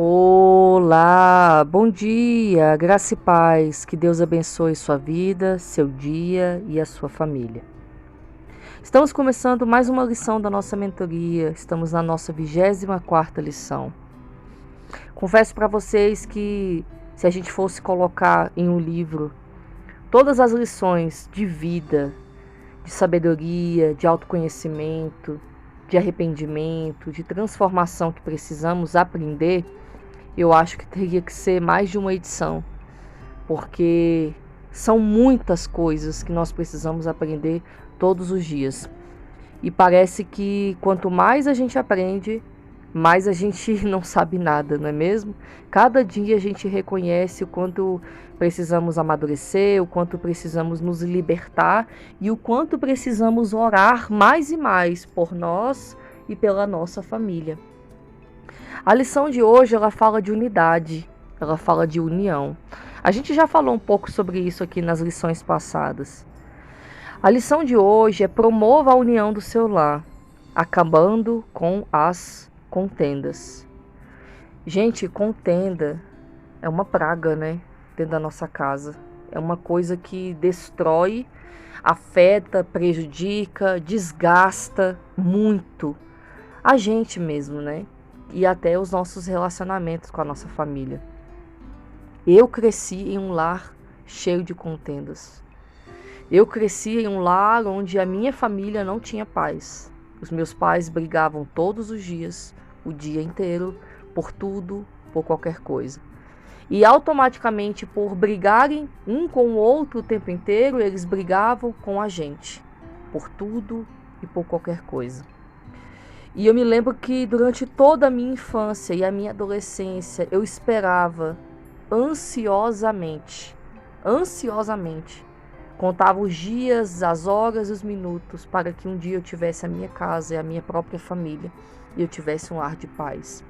Olá, bom dia, graça e paz, que Deus abençoe sua vida, seu dia e a sua família. Estamos começando mais uma lição da nossa mentoria, estamos na nossa 24ª lição. Confesso para vocês que se a gente fosse colocar em um livro todas as lições de vida, de sabedoria, de autoconhecimento, de arrependimento, de transformação que precisamos aprender, eu acho que teria que ser mais de uma edição, porque são muitas coisas que nós precisamos aprender todos os dias. E parece que quanto mais a gente aprende, mais a gente não sabe nada, não é mesmo? Cada dia a gente reconhece o quanto precisamos amadurecer, o quanto precisamos nos libertar e o quanto precisamos orar mais e mais por nós e pela nossa família. A lição de hoje, ela fala de unidade, ela fala de união. A gente já falou um pouco sobre isso aqui nas lições passadas. A lição de hoje é promova a união do seu lar, acabando com as contendas. Gente, contenda é uma praga, né? Dentro da nossa casa. É uma coisa que destrói, afeta, prejudica, desgasta muito a gente mesmo, né? E até os nossos relacionamentos com a nossa família. Eu cresci em um lar cheio de contendas. Eu cresci em um lar onde a minha família não tinha paz. Os meus pais brigavam todos os dias, o dia inteiro, por tudo, por qualquer coisa. E automaticamente, por brigarem um com o outro o tempo inteiro, eles brigavam com a gente, por tudo e por qualquer coisa. E eu me lembro que durante toda a minha infância e a minha adolescência, eu esperava ansiosamente, contava os dias, as horas e os minutos para que um dia eu tivesse a minha casa e a minha própria família e eu tivesse um lar de paz.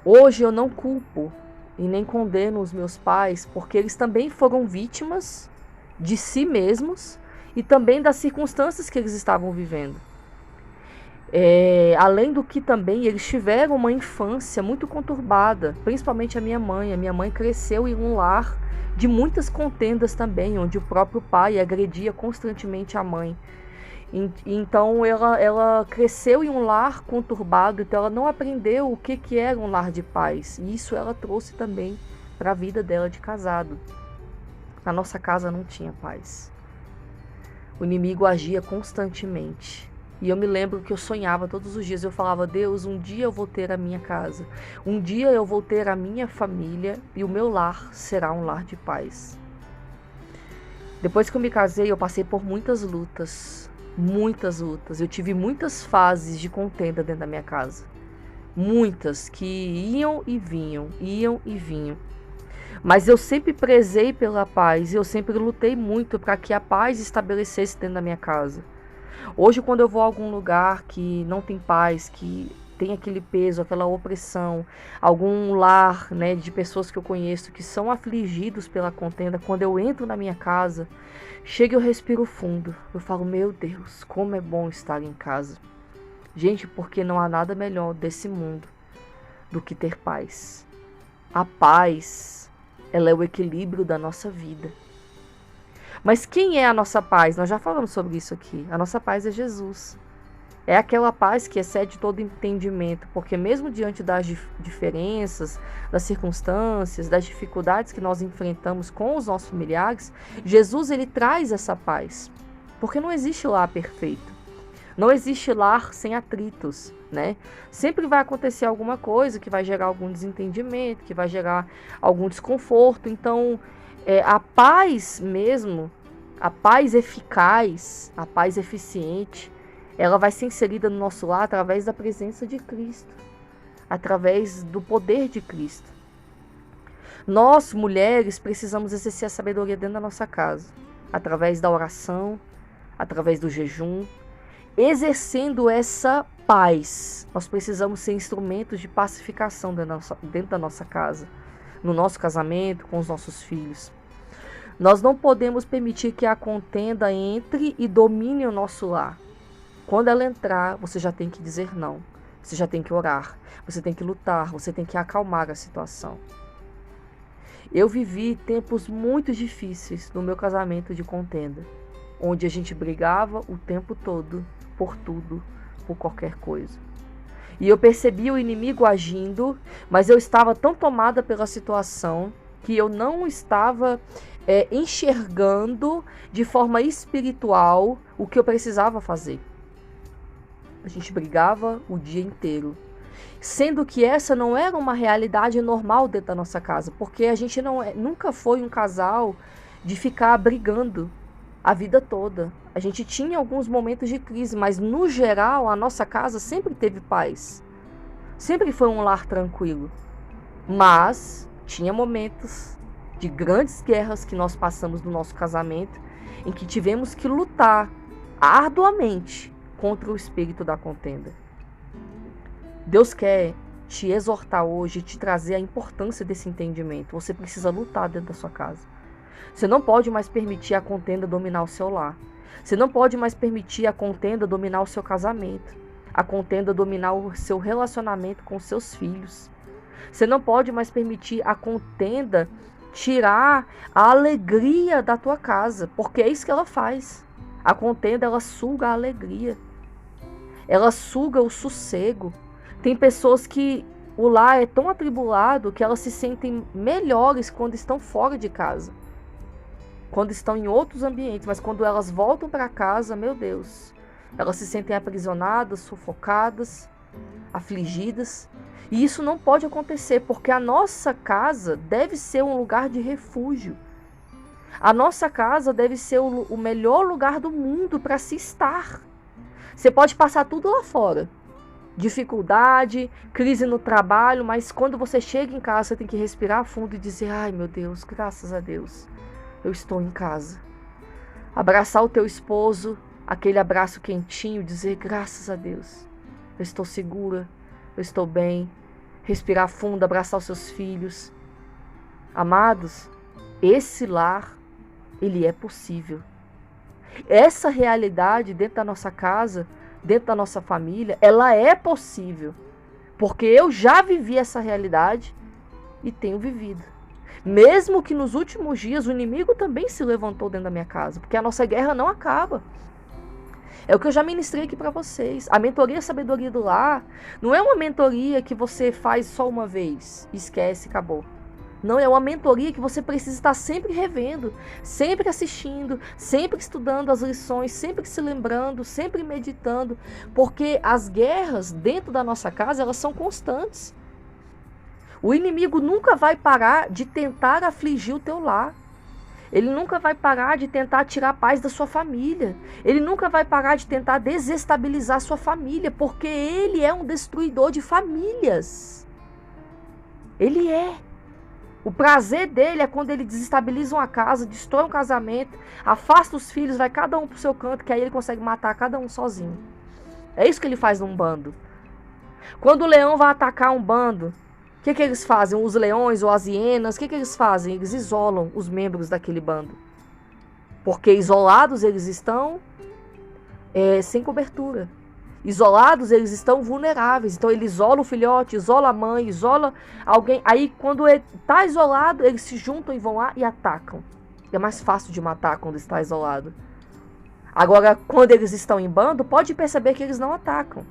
Hoje eu não culpo e nem condeno os meus pais, porque eles também foram vítimas de si mesmos e também das circunstâncias que eles estavam vivendo. Além do que também eles tiveram uma infância muito conturbada, principalmente a minha mãe. A minha mãe cresceu em um lar de muitas contendas também, onde o próprio pai agredia constantemente a mãe. Então ela cresceu em um lar conturbado, então ela não aprendeu o que era um lar de paz. E isso ela trouxe também para a vida dela de casado. Na nossa casa não tinha paz. O inimigo agia constantemente. E eu me lembro que eu sonhava todos os dias, eu falava: Deus, um dia eu vou ter a minha casa, um dia eu vou ter a minha família e o meu lar será um lar de paz. Depois que eu me casei, eu passei por muitas lutas, eu tive muitas fases de contenda dentro da minha casa, muitas que iam e vinham. Mas eu sempre prezei pela paz, eu sempre lutei muito para que a paz estabelecesse dentro da minha casa. Hoje, quando eu vou a algum lugar que não tem paz, que tem aquele peso, aquela opressão, algum lar, né, de pessoas que eu conheço que são afligidos pela contenda, quando eu entro na minha casa, chego e eu respiro fundo. Eu falo: meu Deus, como é bom estar em casa. Gente, porque não há nada melhor desse mundo do que ter paz. A paz, ela é o equilíbrio da nossa vida. Mas quem é a nossa paz? Nós já falamos sobre isso aqui. A nossa paz é Jesus. É aquela paz que excede todo entendimento, porque mesmo diante das diferenças, das circunstâncias, das dificuldades que nós enfrentamos com os nossos familiares, Jesus, ele traz essa paz. Porque não existe lar perfeito. Não existe lar sem atritos, né? Sempre vai acontecer alguma coisa que vai gerar algum desentendimento, que vai gerar algum desconforto. Então, a paz mesmo, a paz eficaz, a paz eficiente, ela vai ser inserida no nosso lar através da presença de Cristo, através do poder de Cristo. Nós, mulheres, precisamos exercer a sabedoria dentro da nossa casa, através da oração, através do jejum, exercendo essa paz. Nós precisamos ser instrumentos de pacificação dentro da nossa casa, no nosso casamento, com os nossos filhos. Nós não podemos permitir que a contenda entre e domine o nosso lar. Quando ela entrar, você já tem que dizer não. você já tem que orar, você tem que lutar, você tem que acalmar a situação. Eu vivi tempos muito difíceis no meu casamento de contenda, onde a gente brigava o tempo todo, por tudo, por qualquer coisa. E eu percebi o inimigo agindo, mas eu estava tão tomada pela situação que eu não estava enxergando de forma espiritual o que eu precisava fazer. A gente brigava o dia inteiro, sendo que essa não era uma realidade normal dentro da nossa casa, porque a gente nunca foi um casal de ficar brigando a vida toda. A gente tinha alguns momentos de crise, mas no geral a nossa casa sempre teve paz. Sempre foi um lar tranquilo. Mas tinha momentos de grandes guerras que nós passamos no nosso casamento, em que tivemos que lutar arduamente contra o espírito da contenda. Deus quer te exortar hoje, te trazer a importância desse entendimento. Você precisa lutar dentro da sua casa. Você não pode mais permitir a contenda dominar o seu lar. Você não pode mais permitir a contenda dominar o seu casamento. A contenda dominar o seu relacionamento com os seus filhos. Você não pode mais permitir a contenda tirar a alegria da tua casa, porque é isso que ela faz. A contenda, ela suga a alegria. Ela suga o sossego. Tem pessoas que o lar é tão atribulado que elas se sentem melhores quando estão fora de casa, quando estão em outros ambientes, mas quando elas voltam para casa, meu Deus, elas se sentem aprisionadas, sufocadas, afligidas. E isso não pode acontecer, porque a nossa casa deve ser um lugar de refúgio. A nossa casa deve ser o melhor lugar do mundo para se estar. Você pode passar tudo lá fora, dificuldade, crise no trabalho, mas quando você chega em casa, você tem que respirar fundo e dizer: ai meu Deus, graças a Deus, eu estou em casa. Abraçar o teu esposo, aquele abraço quentinho, dizer: graças a Deus, eu estou segura, eu estou bem. Respirar fundo, abraçar os seus filhos. Amados, esse lar, ele é possível. Essa realidade dentro da nossa casa, dentro da nossa família, ela é possível. Porque eu já vivi essa realidade e tenho vivido. Mesmo que nos últimos dias o inimigo também se levantou dentro da minha casa, porque a nossa guerra não acaba. É o que eu já ministrei aqui para vocês. A mentoria Sabedoria do Lar não é uma mentoria que você faz só uma vez, esquece, acabou. Não, é uma mentoria que você precisa estar sempre revendo, sempre assistindo, sempre estudando as lições, sempre se lembrando, sempre meditando, porque as guerras dentro da nossa casa, elas são constantes. O inimigo nunca vai parar de tentar afligir o teu lar. Ele nunca vai parar de tentar tirar a paz da sua família. Ele nunca vai parar de tentar desestabilizar a sua família, porque ele é um destruidor de famílias. Ele é. O prazer dele é quando ele desestabiliza uma casa, destrói um casamento, afasta os filhos, vai cada um pro seu canto, que aí ele consegue matar cada um sozinho. É isso que ele faz num bando. Quando o leão vai atacar um bando, o que eles fazem? Os leões ou as hienas, o que eles fazem? Eles isolam os membros daquele bando. Porque isolados eles estão sem cobertura. Isolados eles estão vulneráveis. Então ele isola o filhote, isola a mãe, isola alguém. Aí quando ele está isolado, eles se juntam e vão lá e atacam. É mais fácil de matar quando está isolado. Agora, quando eles estão em bando, pode perceber que eles não atacam.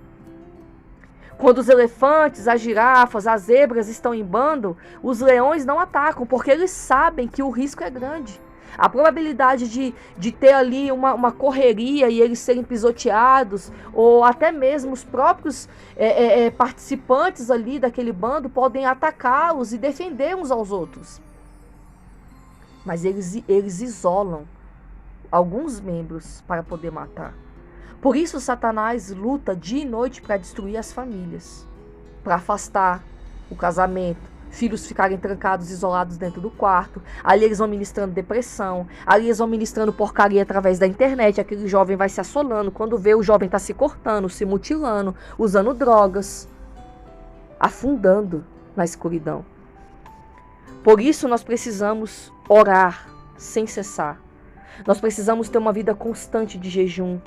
Quando os elefantes, as girafas, as zebras estão em bando, os leões não atacam, porque eles sabem que o risco é grande. A probabilidade de ter ali uma correria e eles serem pisoteados, ou até mesmo os próprios participantes ali daquele bando podem atacá-los e defender uns aos outros. Mas eles isolam alguns membros para poder matar. Por isso Satanás luta dia e noite para destruir as famílias, para afastar o casamento, filhos ficarem trancados, isolados dentro do quarto. Ali eles vão ministrando depressão, ali eles vão ministrando porcaria através da internet. Aquele jovem vai se assolando, quando vê o jovem está se cortando, se mutilando, usando drogas, afundando na escuridão. Por isso nós precisamos orar sem cessar. Nós precisamos ter uma vida constante de jejum.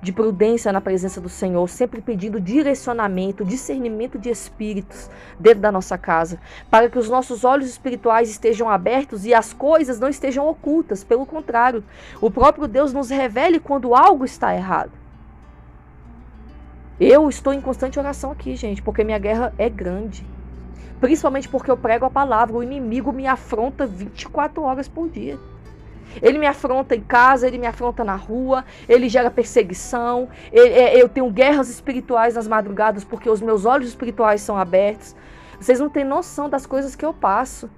de prudência na presença do Senhor, sempre pedindo direcionamento, discernimento de espíritos dentro da nossa casa, para que os nossos olhos espirituais estejam abertos e as coisas não estejam ocultas. Pelo contrário, o próprio Deus nos revele quando algo está errado. Eu estou em constante oração aqui, gente, porque minha guerra é grande. Principalmente porque eu prego a palavra. O inimigo me afronta 24 horas por dia. Ele me afronta em casa, ele me afronta na rua, ele gera perseguição. Eu tenho guerras espirituais nas madrugadas porque os meus olhos espirituais são abertos. Vocês não têm noção das coisas que eu passo.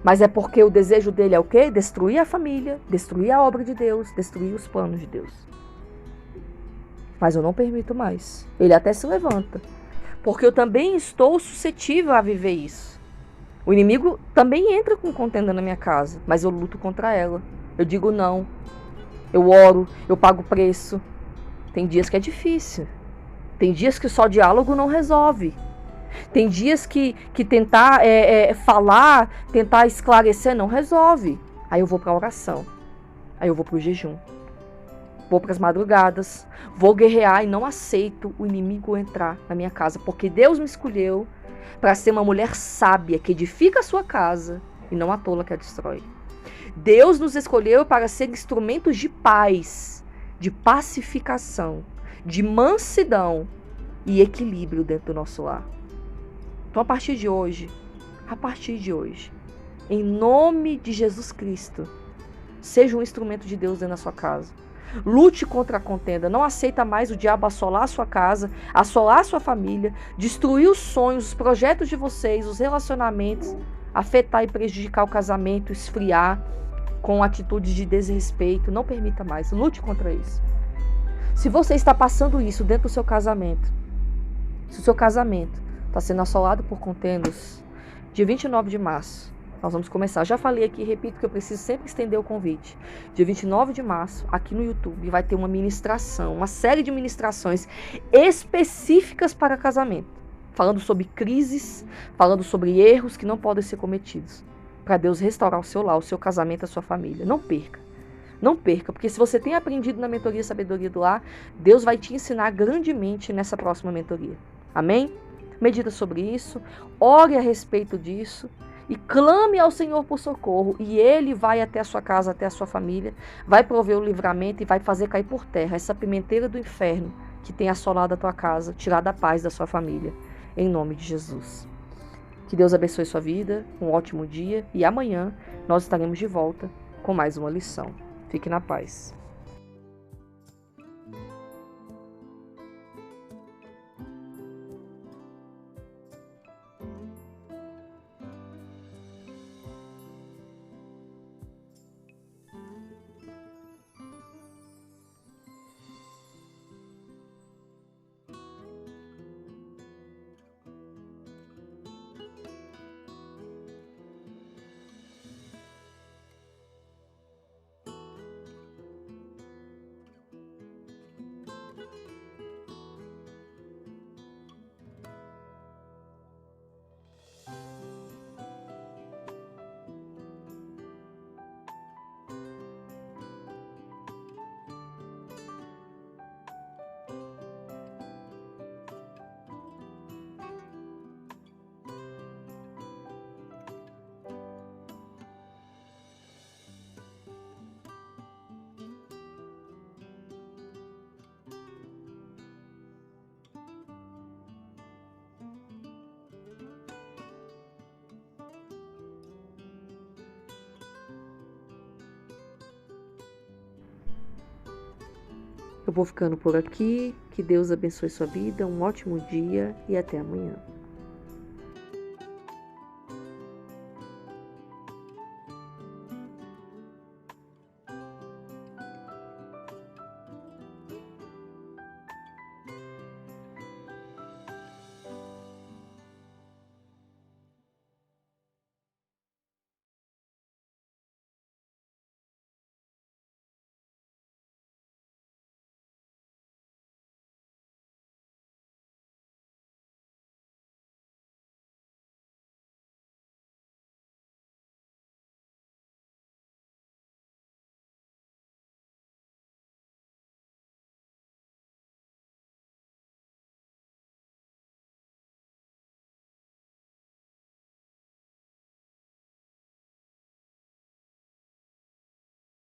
Mas é porque o desejo dele é o quê? Destruir a família, destruir a obra de Deus, destruir os planos de Deus. Mas eu não permito mais. Ele até se levanta. Porque eu também estou suscetível a viver isso. O inimigo também entra com contenda na minha casa, mas eu luto contra ela. Eu digo não. Eu oro, eu pago preço. Tem dias que é difícil. Tem dias que só diálogo não resolve. Tem dias que tentar falar, tentar esclarecer não resolve. Aí eu vou para a oração. Aí eu vou para o jejum. Vou para as madrugadas. Vou guerrear e não aceito o inimigo entrar na minha casa. Porque Deus me escolheu para ser uma mulher sábia que edifica a sua casa e não a tola que a destrói. Deus nos escolheu para ser instrumentos de paz, de pacificação, de mansidão e equilíbrio dentro do nosso lar. Então, a partir de hoje, em nome de Jesus Cristo, seja um instrumento de Deus dentro da sua casa. Lute contra a contenda. Não aceita mais o diabo assolar a sua casa, assolar a sua família, destruir os sonhos, os projetos de vocês, os relacionamentos, afetar e prejudicar o casamento, esfriar com atitudes de desrespeito. Não permita mais. Lute contra isso. Se você está passando isso dentro do seu casamento, se o seu casamento está sendo assolado por contendas, dia 29 de março, nós vamos começar. Já falei aqui, repito que eu preciso sempre estender o convite. Dia 29 de março, aqui no YouTube, vai ter uma ministração, uma série de ministrações específicas para casamento. Falando sobre crises, falando sobre erros que não podem ser cometidos. Para Deus restaurar o seu lar, o seu casamento, a sua família. Não perca. Não perca, porque se você tem aprendido na mentoria Sabedoria do Lar, Deus vai te ensinar grandemente nessa próxima mentoria. Amém? Medita sobre isso, ore a respeito disso. E clame ao Senhor por socorro, e Ele vai até a sua casa, até a sua família, vai prover o livramento e vai fazer cair por terra essa pimenteira do inferno que tem assolado a tua casa, tirar da paz da sua família, em nome de Jesus. Que Deus abençoe sua vida, um ótimo dia, e amanhã nós estaremos de volta com mais uma lição. Fique na paz. Eu vou ficando por aqui. Que Deus abençoe sua vida. Um ótimo dia e até amanhã.